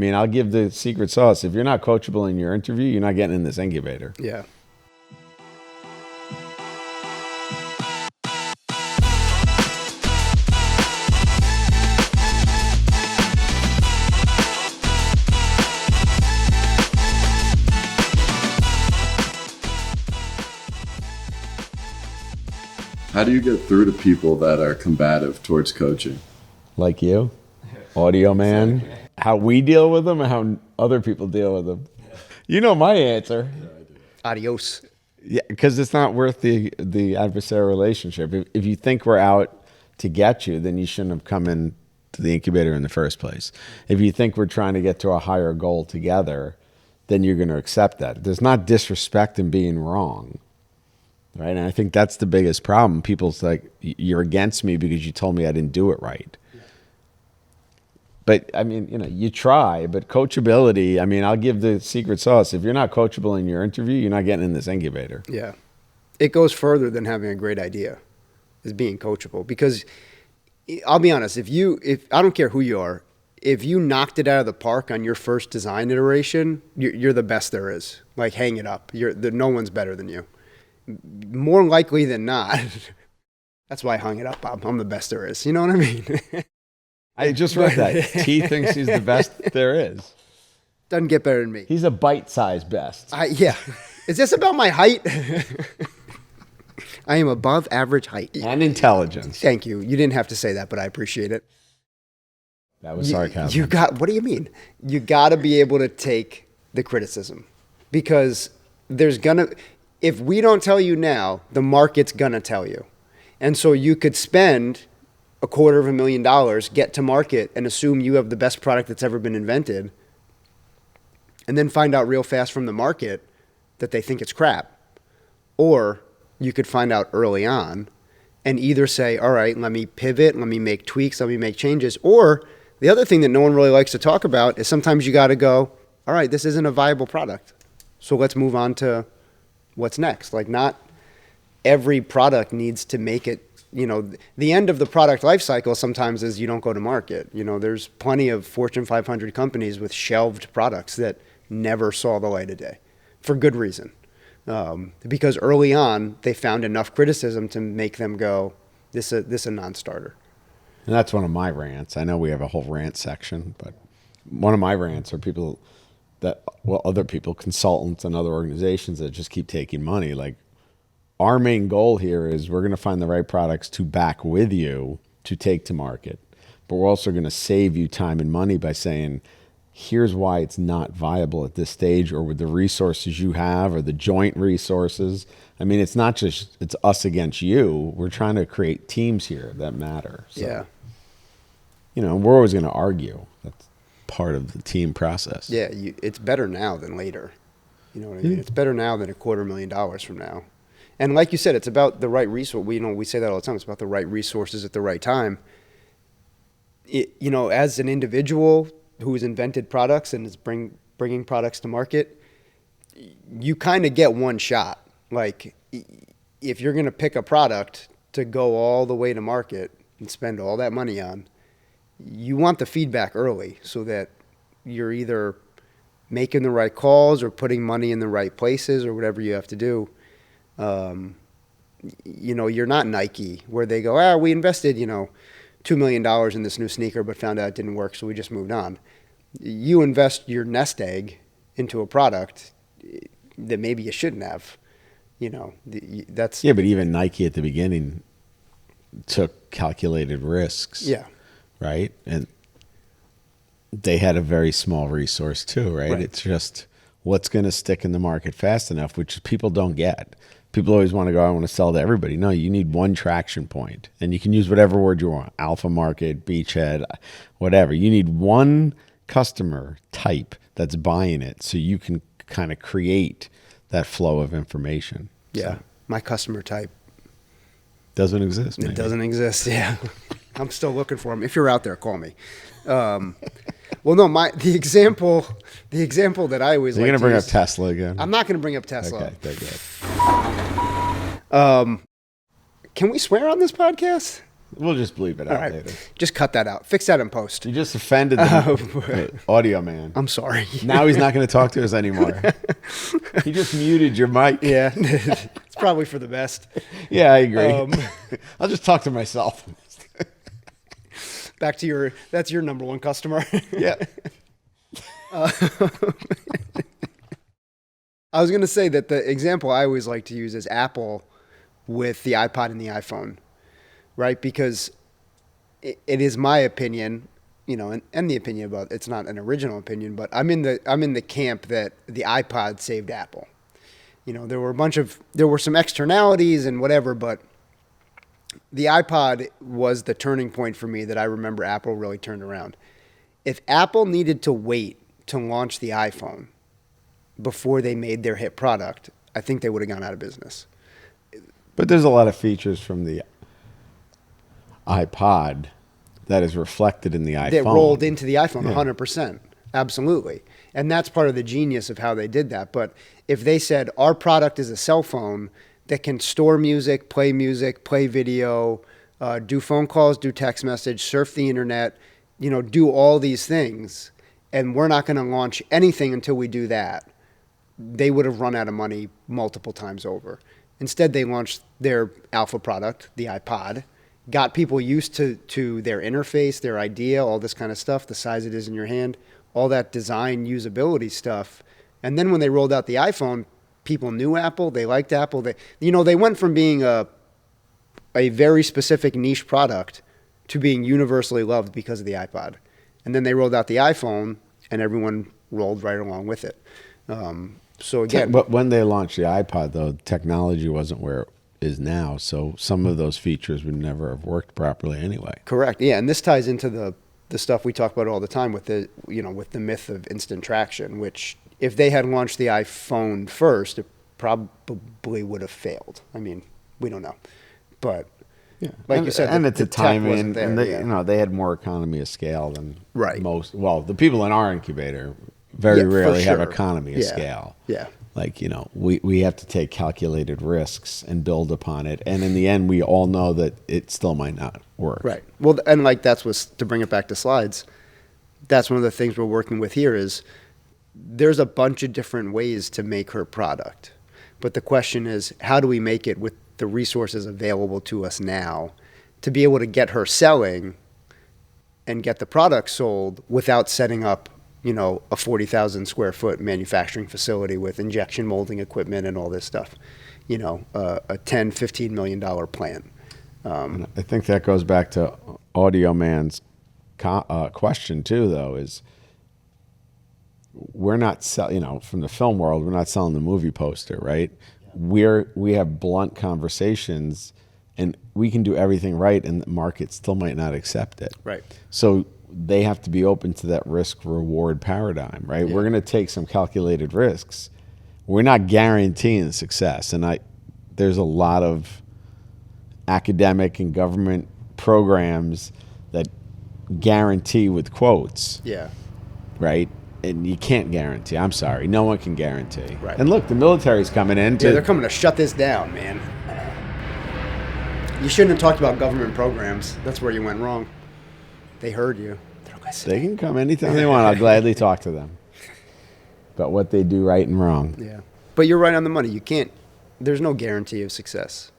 mean, I'll give the secret sauce. If you're not coachable in your interview, you're not getting in this incubator. Yeah. How do you get through to people that are combative towards coaching? Like you, audio man, how we deal with them and how other people deal with them. You know my answer. Adios. Yeah, because it's not worth the adversarial relationship. If you think we're out to get you, then you shouldn't have come in to the incubator in the first place. If you think we're trying to get to a higher goal together, then you're going to accept that. There's not disrespect in being wrong, right? And I think that's the biggest problem. People's like, you're against me because you told me I didn't do it right. But I mean, you try, but coachability, I mean, I'll give the secret sauce. If you're not coachable in your interview, you're not getting in this incubator. Yeah. It goes further than having a great idea, is being coachable. Because I'll be honest, if I don't care who you are, if you knocked it out of the park on your first design iteration, you're the best there is. Like, hang it up. No one's better than you. More likely than not. That's why I hung it up, Bob. I'm the best there is. You know what I mean? I just read that. T thinks he's the best there is. Doesn't get better than me. He's a bite-sized best. Yeah. Is this about my height? I am above average height. And intelligence. Thank you. You didn't have to say that, but I appreciate it. That was sarcasm. What do you mean? You got to be able to take the criticism, because if we don't tell you now, the market's going to tell you. And so you could spend $250,000, get to market and assume you have the best product that's ever been invented, and then find out real fast from the market that they think it's crap. Or you could find out early on and either say, all right, let me pivot, let me make tweaks, let me make changes. Or the other thing that no one really likes to talk about is sometimes you got to go, all right, this isn't a viable product, so let's move on to what's next. Like, not every product needs to make it. The end of the product life cycle sometimes is you don't go to market. There's plenty of Fortune 500 companies with shelved products that never saw the light of day for good reason. Because early on, they found enough criticism to make them go, this a non-starter. And that's one of my rants. I know we have a whole rant section, but one of my rants are other people, consultants and other organizations that just keep taking money. Like, our main goal here is we're going to find the right products to back with you to take to market. But we're also going to save you time and money by saying, here's why it's not viable at this stage, or with the resources you have, or the joint resources. I mean, it's not just, it's us against you. We're trying to create teams here that matter. So, yeah. We're always going to argue. That's part of the team process. Yeah. It's better now than later. You know what I mean? It's better now than $250,000 from now. And like you said, it's about the right resource. We say that all the time. It's about the right resources at the right time. As an individual who has invented products and is bringing products to market, you kind of get one shot. Like, if you're going to pick a product to go all the way to market and spend all that money on, you want the feedback early so that you're either making the right calls or putting money in the right places or whatever you have to do. You're not Nike, where they go, we invested, $2 million in this new sneaker, but found out it didn't work, so we just moved on. You invest your nest egg into a product that maybe you shouldn't have. That's... Yeah, but even Nike at the beginning took calculated risks. Yeah. Right? And they had a very small resource too, right? It's just what's going to stick in the market fast enough, which people don't get. People always want to go, I want to sell to everybody. No, you need one traction point. And you can use whatever word you want, alpha market, beachhead, whatever. You need one customer type that's buying it so you can kind of create that flow of information. Yeah, So, my customer type. doesn't exist. It maybe. doesn't exist, yeah. I'm still looking for them. If you're out there, call me. Well, no, the example that I always You're like going to to bring use, up Tesla again? I'm not going to bring up Tesla. Okay, good. Can we swear on this podcast? We'll just bleep it All out right. later. Just cut that out. Fix that in post. You just offended the audio man. I'm sorry. Now he's not going to talk to us anymore. He just muted your mic. Yeah. It's probably for the best. Yeah, I agree. I'll just talk to myself. Back to that's your number one customer. Yeah. I was going to say that the example I always like to use is Apple with the iPod and the iPhone, right? Because it is my opinion, and the opinion about it's not an original opinion, but I'm in the camp that the iPod saved Apple. There were some externalities and whatever, but the iPod was the turning point for me that I remember Apple really turned around. If Apple needed to wait to launch the iPhone before they made their hit product, I think they would have gone out of business. But there's a lot of features from the iPod that is reflected in the iPhone. That rolled into the iPhone 100%. Absolutely. And that's part of the genius of how they did that. But if they said, our product is a cell phone that can store music, play video, do phone calls, do text message, surf the internet, do all these things, and we're not going to launch anything until we do that, they would have run out of money multiple times over. Instead, they launched their alpha product, the iPod, got people used to their interface, their idea, all this kind of stuff, the size it is in your hand, all that design usability stuff. And then when they rolled out the iPhone, people knew Apple, they liked Apple. They went from being a very specific niche product to being universally loved because of the iPod. And then they rolled out the iPhone, and everyone rolled right along with it. So again, but when they launched the iPod, though, technology wasn't where it is now. So some of those features would never have worked properly anyway. Correct. Yeah, and this ties into the stuff we talk about all the time with with the myth of instant traction, which if they had launched the iPhone first, it probably would have failed. I mean, we don't know, but yeah, like you said, and it's a timing, there, and they had more economy of scale than most. Well, the people in our incubator very rarely have economy of scale. Yeah. Like, we have to take calculated risks and build upon it. And in the end, we all know that it still might not work. Right. Well, and to bring it back to slides, that's one of the things we're working with here is there's a bunch of different ways to make her product. But the question is, how do we make it with the resources available to us now to be able to get her selling and get the product sold without setting up a 40,000 square foot manufacturing facility with injection molding equipment and all this stuff, a $10-15 million plant. I think that goes back to Audio Man's question too, though, is we're not from the film world, we're not selling the movie poster, right? We have blunt conversations, and we can do everything right, and the market still might not accept it. Right. So they have to be open to that risk-reward paradigm, right? Yeah. We're going to take some calculated risks. We're not guaranteeing success. And there's a lot of academic and government programs that guarantee with quotes. Yeah. Right? And you can't guarantee. I'm sorry. No one can guarantee. Right. And look, the military's coming in. Yeah, they're coming to shut this down, man. You shouldn't have talked about government programs. That's where you went wrong. They heard you. They're listening. They can come anytime they want. I'll gladly talk to them about what they do right and wrong. Yeah. But you're right on the money. You can't, there's no guarantee of success.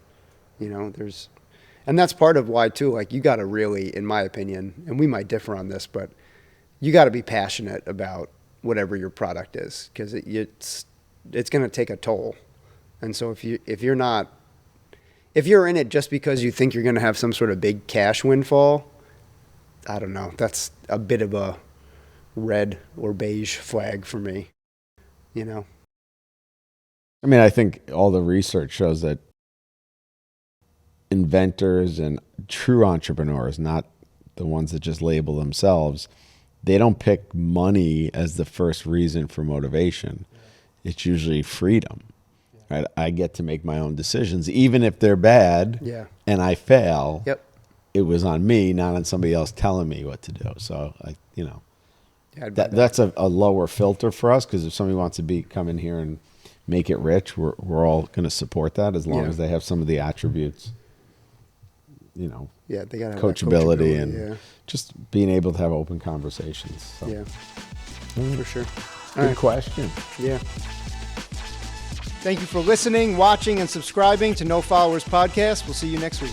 And that's part of why too, you got to really, in my opinion, and we might differ on this, but you got to be passionate about whatever your product is, because it's going to take a toll. And so if you're in it just because you think you're going to have some sort of big cash windfall, I don't know. That's a bit of a red or beige flag for me, I mean, I think all the research shows that inventors and true entrepreneurs, not the ones that just label themselves, they don't pick money as the first reason for motivation. It's usually freedom. Right? I get to make my own decisions, even if they're bad. Yeah. And I fail. Yep. It was on me, not on somebody else telling me what to do. So that's a lower filter for us, because if somebody wants to come in here and make it rich, we're all going to support that as long as they have some of the attributes you know, Yeah, they gotta have that coachability and yeah. just being able to have open conversations. So. Yeah, for sure. Good question. Yeah. Thank you for listening, watching, and subscribing to No Followers Podcast. We'll see you next week.